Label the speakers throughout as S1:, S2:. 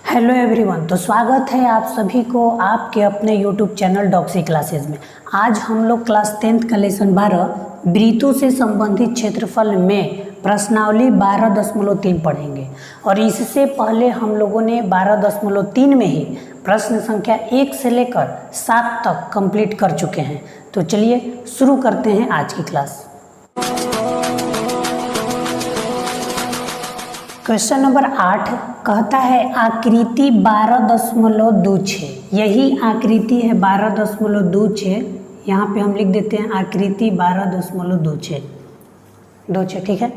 S1: Hello everyone, तो स्वागत है आप सभी को आपके अपने यूट्यूब चैनल डॉक्सी क्लासेस में। आज हम लोग क्लास 10th का लेसन 12 वृत्तों से संबंधित क्षेत्रफल में प्रश्नावली 12.3 पढ़ेंगे। और इससे पहले हम लोगों ने 12.3 में ही प्रश्न संख्या 1 से लेकर 7 तक कंप्लीट कर चुके हैं। तो चलिए शुरू करते हैं आज की क्लास। क्वेश्चन नंबर 8 कहता है आकृति 12.26। यही आकृति है 12.26। यहाँ पे हम लिख देते हैं आकृति 12.26, ठीक है।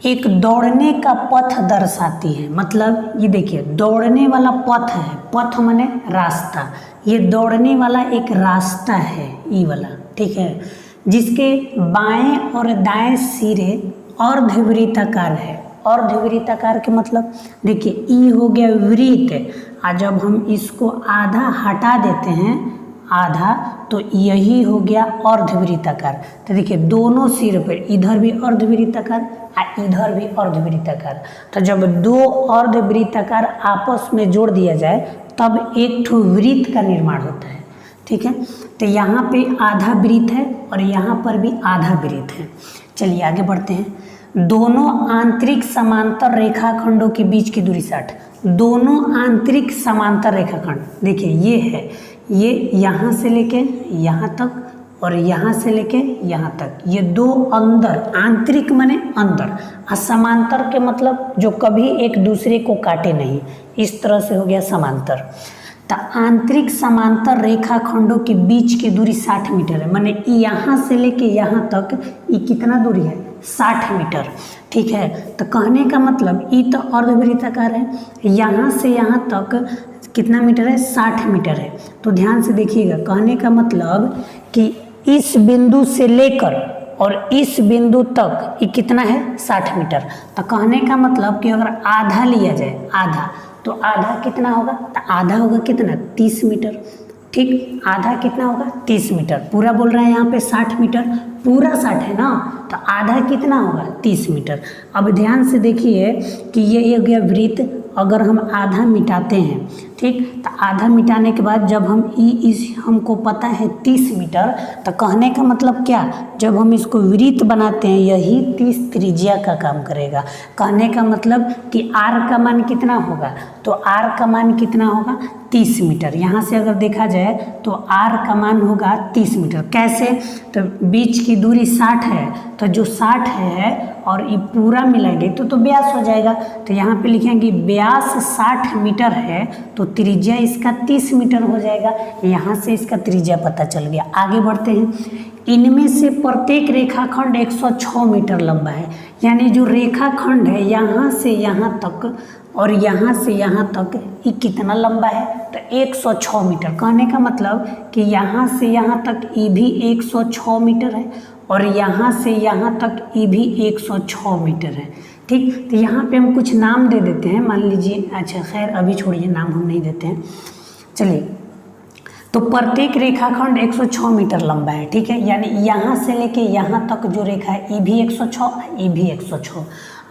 S1: एक दौड़ने का पथ दर्शाती है, मतलब ये देखिए दौड़ने वाला पथ है, पथ माने रास्ता। ये दौड़ने वाला एक रास्ता है ई वाला, ठीक है, जिसके बाएं और दाएं सिरे अर्धवृत्ताकार है। अर्धवृत्ताकार के मतलब देखिए ई हो गया वृत्त, और जब हम इसको आधा हटा देते हैं आधा तो यही हो गया अर्धवृत्ताकार। तो देखिए दोनों सिर पर इधर भी अर्धवृत्ताकार और इधर भी अर्धवृत्ताकार। तो जब दो अर्धवृत्ताकार आपस में जोड़ दिया जाए तब एक ठो वृत्त का निर्माण होता है, ठीक है। तो यहाँ पे आधा वृत्त है और यहाँ पर भी आधा वृत्त है। चलिए आगे बढ़ते हैं। दोनों आंतरिक समांतर रेखाखंडों के बीच की दूरी 60। दोनों आंतरिक समांतर रेखाखंड देखिए ये है, ये यहाँ से लेके यहाँ तक और यहाँ से लेके यहाँ तक, ये दो अंदर, आंतरिक माने अंदर, और समांतर के मतलब जो कभी एक दूसरे को काटे नहीं, इस तरह से हो गया समांतर। तो आंतरिक समांतर रेखाखंडों के बीच की दूरी 60 मीटर है, माने यहाँ से लेके यहाँ तक ये कितना दूरी है 60 मीटर, ठीक है। तो कहने का मतलब ये तो अर्धवृत्ताकार है, यहाँ से यहाँ तक कितना मीटर है 60 मीटर है। तो ध्यान से देखिएगा, कहने का मतलब कि इस बिंदु से लेकर और इस बिंदु तक ये कितना है 60 मीटर। तो कहने का मतलब कि अगर आधा लिया जाए, आधा, तो आधा कितना होगा, तो आधा होगा कितना 30 मीटर, ठीक। आधा कितना होगा 30 मीटर। पूरा बोल रहे हैं यहाँ पे 60 मीटर, पूरा 60 है ना, तो आधा कितना होगा 30 मीटर। अब ध्यान से देखिए कि ये हो गया वृत्त, अगर हम आधा मिटाते हैं, ठीक, तो आधा मिटाने के बाद जब हम हमको पता है 30 मीटर, तो कहने का मतलब क्या, जब हम इसको वृत्त बनाते हैं यही 30 त्रिज्या का काम करेगा। कहने का मतलब कि r का मान कितना होगा, तो r का मान कितना होगा 30 मीटर। यहाँ से अगर देखा जाए तो r का मान होगा 30 मीटर। कैसे, तो बीच की दूरी 60 है, तो जो 60 है और ये पूरा मिलाएंगे तो व्यास हो जाएगा। तो यहाँ पे लिखेंगे व्यास 60 मीटर है तो त्रिज्या इसका 30 मीटर हो जाएगा। यहाँ से इसका त्रिज्या पता चल गया। आगे बढ़ते हैं। इनमें से प्रत्येक रेखाखंड 106 मीटर लंबा है, यानी जो रेखाखंड है यहाँ से यहाँ तक और यहाँ से यहाँ तक ये कितना लंबा है, तो 106 मीटर। कहने का मतलब कि यहाँ से यहाँ तक ये भी 106 मीटर है और यहाँ से यहाँ तक ये भी 106 मीटर है, ठीक। तो यहाँ पे हम कुछ नाम दे देते हैं, मान लीजिए, अच्छा खैर अभी छोड़िए, नाम हम नहीं देते हैं। चलिए, तो प्रत्येक रेखाखंड 106 मीटर लंबा है, ठीक है, यानी यहाँ से लेके यहाँ तक जो रेखा है ये भी 106, ये भी 106।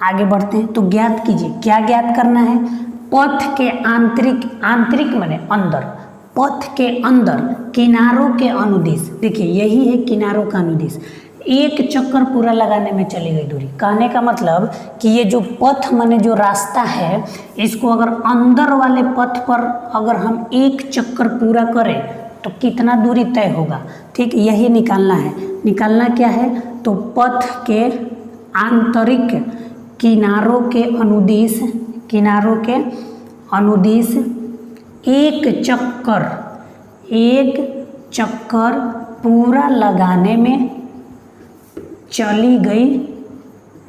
S1: आगे बढ़ते हैं। तो ज्ञात कीजिए, क्या ज्ञात करना है, पथ के आंतरिक माने अंदर, पथ के अंदर किनारों के अनुदिश, देखिए यही है किनारों का अनुदिश, एक चक्कर पूरा लगाने में चली गई दूरी। कहने का मतलब कि ये जो पथ माने जो रास्ता है, इसको अगर अंदर वाले पथ पर अगर हम एक चक्कर पूरा करें तो कितना दूरी तय होगा, ठीक, यही निकालना है। निकालना क्या है, तो पथ के आंतरिक किनारों के अनुदिश एक चक्कर पूरा लगाने में चली गई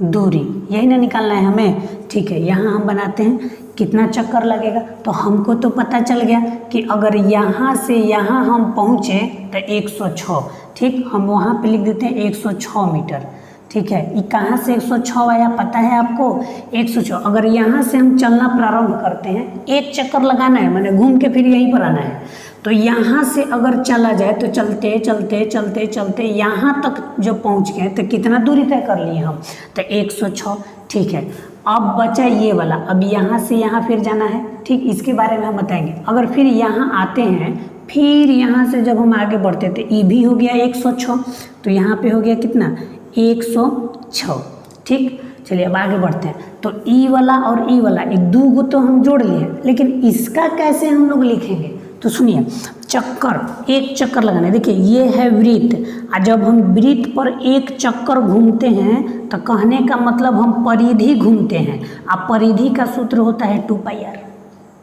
S1: दूरी, यही ना निकालना है हमें, ठीक है। यहाँ हम बनाते हैं कितना चक्कर लगेगा, तो हमको तो पता चल गया कि अगर यहाँ से यहाँ हम पहुँचे तो 106, ठीक, हम वहाँ पे लिख देते हैं 106 मीटर, ठीक है। ये कहाँ से 106 आया पता है आपको, 106। अगर यहाँ से हम चलना प्रारंभ करते हैं, एक चक्कर लगाना है, मैंने घूम के फिर यहीं पर आना है, तो यहाँ से अगर चला जाए तो चलते चलते चलते चलते यहाँ तक जो पहुँच गए तो कितना दूरी तय कर लिए हम, तो 106, ठीक है। अब बचा ये वाला, अब यहाँ से यहाँ फिर जाना है, ठीक, इसके बारे में हम बताएंगे। अगर फिर यहाँ आते हैं, फिर यहाँ से जब हम आगे बढ़ते थे, ई भी हो गया 106, तो यहाँ पे हो गया कितना 106, ठीक। चलिए अब आगे बढ़ते हैं। तो ई वाला और ई वाला एक दो गो तो हम जोड़ लिए, लेकिन इसका कैसे हम लोग लिखेंगे, तो सुनिए, चक्कर, एक चक्कर लगाना है। देखिए ये है वृत्त, और जब हम वृत्त पर एक चक्कर घूमते हैं तो कहने का मतलब हम परिधि घूमते हैं। अब परिधि का सूत्र होता है 2πr।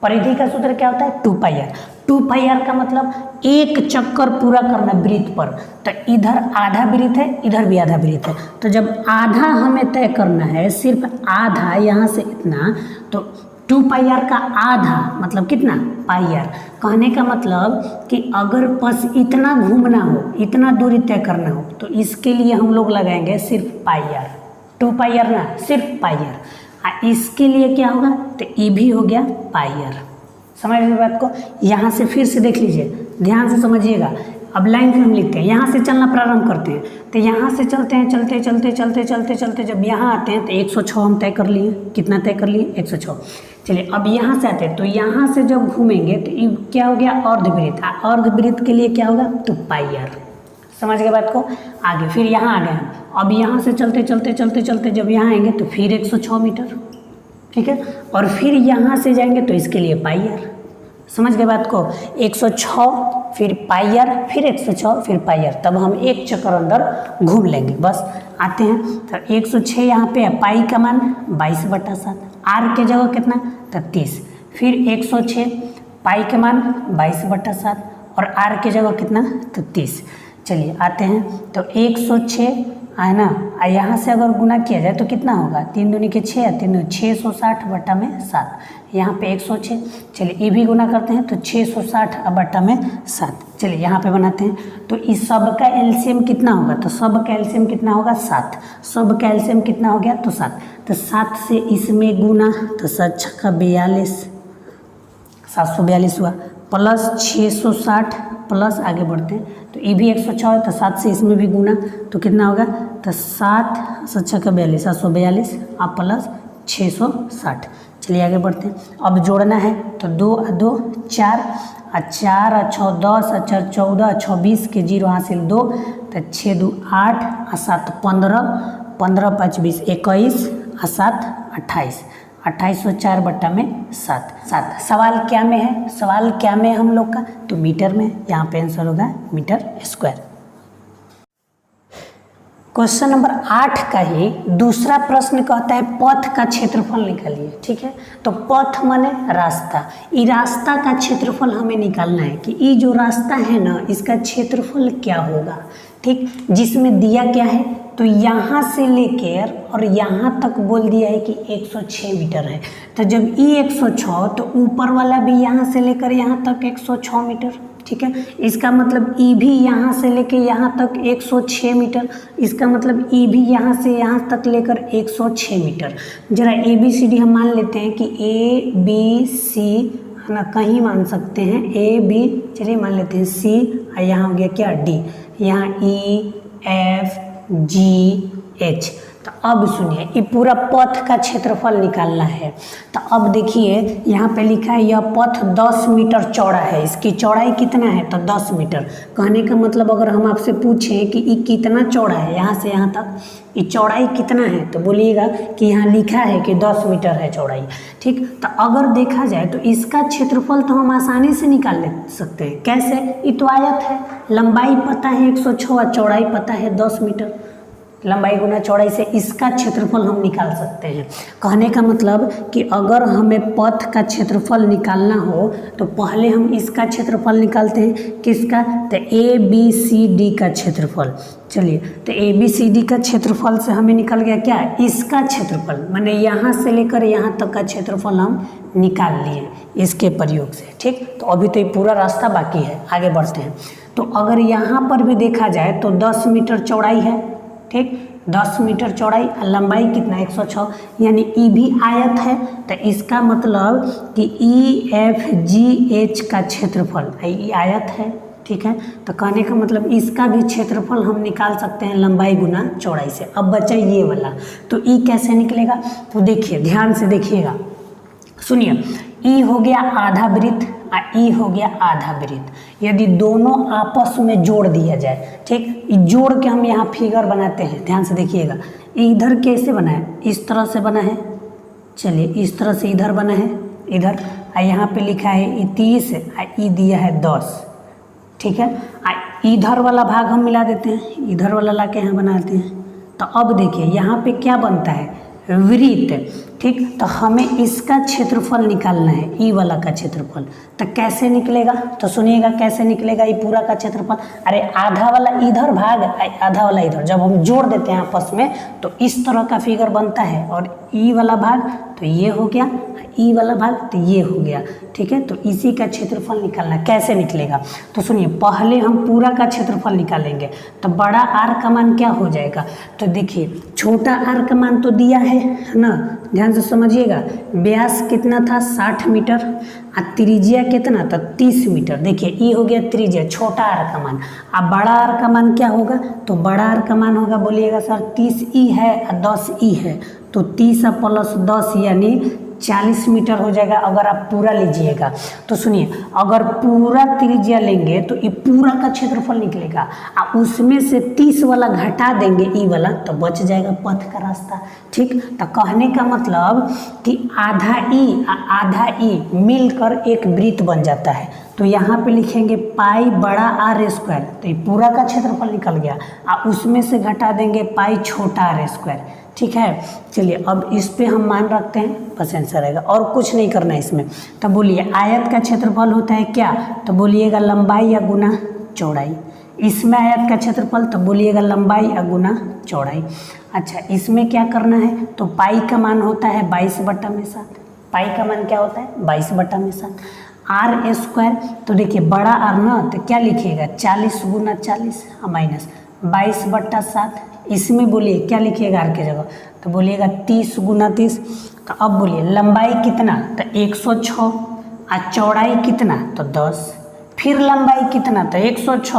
S1: परिधि का सूत्र क्या होता है 2πr। 2πr का मतलब एक चक्कर पूरा करना वृत्त पर, तो इधर आधा वृत्त है, इधर भी आधा वृत्त है, तो जब आधा हमें तय करना है, सिर्फ आधा, यहाँ से इतना, तो 2πr का आधा मतलब कितना πr। कहने का मतलब कि अगर बस इतना घूमना हो, इतना दूरी तय करना हो, तो इसके लिए हम लोग लगाएंगे सिर्फ πr, 2πr ना, सिर्फ πr। इसके लिए क्या होगा, तो ये भी हो गया πr। समझ रहे बात को। यहाँ से फिर से देख लीजिए, ध्यान से समझिएगा। अब लाइन से हम लिखते हैं, यहाँ से चलना प्रारंभ करते हैं, तो यहाँ से चलते हैं, चलते चलते चलते चलते चलते जब यहाँ आते हैं तो 106 हम तय कर लिए। कितना तय कर लिए 106। चलिए अब यहाँ से आते हैं, तो यहाँ से जब घूमेंगे तो ये क्या हो गया अर्धवृत्त। अर्धवृत्त के लिए क्या होगा, तो πr। समझ गए बात को। आगे फिर यहाँ आ गए हम, अब यहाँ से चलते चलते चलते चलते जब यहाँ आएंगे तो फिर 106 मीटर, ठीक है, और फिर यहाँ से जाएंगे तो इसके लिए πr। समझ गए बात को। 106 फिर πr, फिर 106 फिर πr, तब हम एक चक्कर अंदर घूम लेंगे। बस आते हैं, तो 106 यहाँ पे है, पाई का मान 22/7, r के जगह कितना, तो 30, फिर 106 पाई के मान 22/7 और r के जगह कितना, तो 30। चलिए आते हैं, तो 106 है ना, यहाँ से अगर गुना किया जाए तो कितना होगा, 3 दूनी के 6, 3 दूनी 660/7, यहाँ पे 106। चलिए ये भी गुना करते हैं, तो 660/7। चलिए यहाँ पे बनाते हैं, तो इस सब का एलसीएम कितना होगा, तो सब का एलसीएम कितना होगा 7। सब का एलसीएम कितना हो गया, तो 7। तो 7 से इसमें गुना, तो 7 छक्का 42, 742 हुआ, प्लस 660 प्लस आगे बढ़ते हैं, तो ये भी 106 है, तो 7 से इसमें भी गुना, तो कितना होगा, तो 7 7 का 42, 742 और प्लस 660। चलिए आगे बढ़ते हैं। अब जोड़ना है, तो 2 और 2 4, और 4 और 6 10, और 4 14, 26 के 0 हासिल 2, तो 6 2 8, और 7 15, 15 5 20 21, और 7 28, 2804/7। सवाल क्या में है, सवाल क्या में हम लोग का, तो मीटर में। यहाँ पे आंसर होगा मीटर स्क्वायर। क्वेश्चन नंबर 8 का ही दूसरा प्रश्न कहता है पथ का क्षेत्रफल निकालिए, ठीक है। तो पथ माने रास्ता, ये रास्ता का क्षेत्रफल हमें निकालना है कि ये जो रास्ता है ना, इसका क्षेत्रफल क्या होगा, ठीक। जिसमें दिया क्या है, तो यहाँ से लेकर और यहाँ तक बोल दिया है कि 106 मीटर है। तो जब ये 106, तो ऊपर वाला भी यहाँ से लेकर यहाँ तक 106 मीटर, ठीक है। इसका मतलब ई भी यहाँ से लेकर यहाँ तक 106 मीटर, इसका मतलब ई भी यहाँ से यहाँ तक लेकर 106 मीटर। जरा ABCD हम मान लेते हैं कि ABC है ना, कहीं मान सकते हैं AB, चलिए मान लेते हैं C, और यहाँ हो गया क्या D, यहाँ EFGH। तो अब सुनिए, ये पूरा पथ का क्षेत्रफल निकालना है। तो अब देखिए यहाँ पे लिखा है यह पथ 10 मीटर चौड़ा है, इसकी चौड़ाई कितना है, तो 10 मीटर। कहने का मतलब अगर हम आपसे पूछें कि ये कितना चौड़ा है, यहाँ से यहाँ तक ये चौड़ाई कितना है, तो बोलिएगा कि यहाँ लिखा है कि 10 मीटर है चौड़ाई, ठीक। तो अगर देखा जाए तो इसका क्षेत्रफल तो हम आसानी से निकाल ले सकते हैं। कैसे, ये तो आयत है, लंबाई पता है 106 और चौड़ाई पता है 10 मीटर, लंबाई गुना चौड़ाई से इसका क्षेत्रफल हम निकाल सकते हैं। कहने का मतलब कि अगर हमें पथ का क्षेत्रफल निकालना हो तो पहले हम इसका क्षेत्रफल निकालते हैं, किसका, तो ABCD का क्षेत्रफल। चलिए, तो ABCD का क्षेत्रफल से हमें निकल गया क्या, इसका क्षेत्रफल, माने यहाँ से लेकर यहाँ तक का क्षेत्रफल हम निकाल लिए इसके प्रयोग से, ठीक। तो अभी तो ये पूरा रास्ता बाकी है, आगे बढ़ते हैं। तो अगर यहाँ पर भी देखा जाए तो 10 मीटर चौड़ाई है, ठीक, 10 मीटर चौड़ाई, लंबाई कितना 106, यानी ई भी आयत है। तो इसका मतलब कि EFGH का क्षेत्रफल, ये आयत है, ठीक है। तो कहने का मतलब इसका भी क्षेत्रफल हम निकाल सकते हैं लंबाई गुना चौड़ाई से। अब बचा ये वाला, तो ई कैसे निकलेगा, तो देखिए ध्यान से देखिएगा, सुनिए, ई हो गया आधा वृत्त और ई हो गया आधा वृत्त। यदि दोनों आपस में जोड़ दिया जाए, ठीक, जोड़ के हम यहाँ फिगर बनाते हैं, ध्यान से देखिएगा। इधर कैसे बना है, इस तरह से बना है, चलिए इस तरह से इधर बना है, इधर यहाँ पे लिखा है 30 और ई दिया है 10, ठीक है। इधर वाला भाग हम मिला देते हैं, इधर वाला ला के यहाँ बना देते हैं। तो अब देखिए यहाँ पे क्या बनता है, वृत्त, ठीक। तो हमें इसका क्षेत्रफल निकालना है, ई वाला का क्षेत्रफल। तो कैसे निकलेगा, तो सुनिएगा कैसे निकलेगा ये पूरा का क्षेत्रफल। अरे आधा वाला इधर भाग आधा वाला इधर, जब हम जोड़ देते हैं आपस में तो इस तरह का फिगर बनता है। और ई वाला भाग तो ये हो गया, ई वाला भाग तो ये हो गया, ठीक है। तो इसी का क्षेत्रफल निकालना, कैसे निकलेगा, तो सुनिए पहले हम पूरा का क्षेत्रफल निकालेंगे। तो बड़ा आर का मान क्या हो जाएगा, तो देखिए छोटा आर का मान तो दिया है ना, ध्यान से समझिएगा। व्यास कितना था 60 मीटर और त्रिज्या कितना था 30 मीटर। देखिए ई हो गया त्रिज्या, छोटा आर का मान। अब बड़ा आर का मान क्या होगा, तो बड़ा आर का मान होगा, बोलिएगा सर 30 ई है और 10 ई है, तो 30 प्लस 10 यानी 40 मीटर हो जाएगा अगर आप पूरा लीजिएगा। तो सुनिए अगर पूरा त्रिज्या लेंगे तो ये पूरा का क्षेत्रफल निकलेगा और उसमें से 30 वाला घटा देंगे ई वाला, तो बच जाएगा पथ का रास्ता, ठीक। तो कहने का मतलब कि आधा ई मिलकर एक वृत्त बन जाता है। तो यहाँ पे लिखेंगे पाई बड़ा आर स्क्वायर, तो ये पूरा का क्षेत्रफल निकल गया और उसमें से घटा देंगे पाई छोटा आर स्क्वायर, ठीक है। चलिए अब इस पे हम मान रखते हैं, बस आंसर आएगा, और कुछ नहीं करना है इसमें। तो बोलिए आयत का क्षेत्रफल होता है क्या, तो बोलिएगा लंबाई या गुना चौड़ाई। इसमें आयत का क्षेत्रफल तो बोलिएगा लंबाई या गुना चौड़ाई। अच्छा इसमें क्या करना है, तो पाई का मान होता है 22/7। पाई का मान क्या होता है 22/7। आर स्क्वायर, तो देखिए बड़ा आर ना, तो क्या लिखिएगा 40 × 40 माइनस 22/7। इसमें बोलिए क्या लिखिएगा आर की जगह, तो बोलिएगा 30 × 30। तो अब बोलिए लंबाई कितना, तो 106 और चौड़ाई कितना, तो 10। फिर लंबाई कितना, तो 106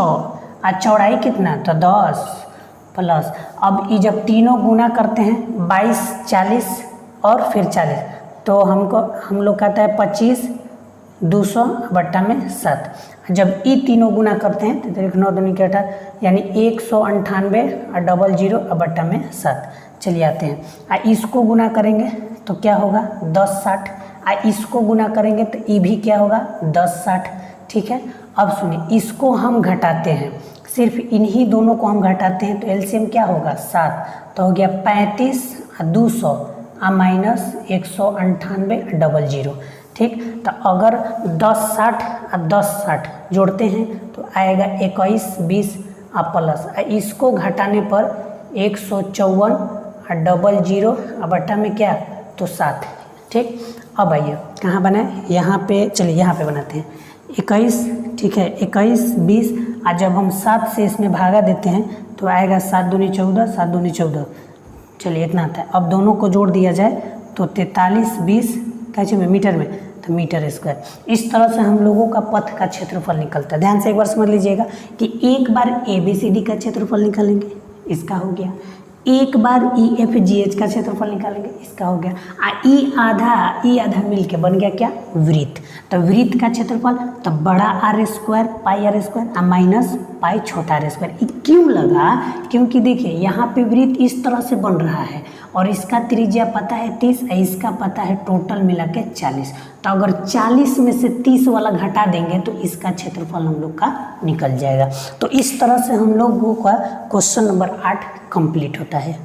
S1: और चौड़ाई कितना, तो 10 प्लस, अब ये जब तीनों गुना करते हैं 22, 40 और फिर 40, तो हम लोग कहता है 25 200/7। जब ई तीनों गुना करते हैं तो देखो 9 दूनी 18 यानी 198 और 00/7। चलिए आते हैं, इसको गुना करेंगे तो क्या होगा 1060, इसको गुना करेंगे तो ई भी क्या होगा 1060, ठीक है। अब सुनिए इसको हम घटाते हैं, सिर्फ इन्हीं दोनों को हम घटाते हैं तो एलसीएम क्या होगा 7, तो हो गया 35 और 200 और माइनस 198 और 00, ठीक। तो अगर 1060 और 1060 जोड़ते हैं तो आएगा 21 20 और प्लस, इसको घटाने पर 154 और 00 और बट्टा में क्या तो 7, ठीक। अब आइए कहाँ बनाए, यहाँ पे, चलिए यहाँ पे बनाते हैं 21, ठीक है। 21 20 और जब हम 7 से इसमें भागा देते हैं तो आएगा 7 दूनी 14 7 दूनी 14, चलिए इतना आता है। अब दोनों को जोड़ दिया जाए तो 43 20 कैसे में मीटर में, तो मीटर स्क्वायर। इस तरह से हम लोगों का पथ का क्षेत्रफल निकलता है। ध्यान से एक बार समझ लीजिएगा कि एक बार ABCD का क्षेत्रफल निकालेंगे, इसका हो गया। एक बार EFGH का क्षेत्रफल निकालेंगे, इसका हो गया। ई आधा मिल के बन गया क्या वृत्त। तो वृत्त का क्षेत्रफल तो बड़ा r square pi r square minus pi छोटा आर स्क्वायर। ये क्यों लगा, क्योंकि देखिए यहाँ पे वृत्त इस तरह से बन रहा है और इसका त्रिज्या पता है 30, इसका पता है टोटल मिला के 40। तो अगर 40 में से 30 वाला घटा देंगे तो इसका क्षेत्रफल हम लोग का निकल जाएगा। तो इस तरह से हम लोगों का क्वेश्चन नंबर 8 कंप्लीट होता है।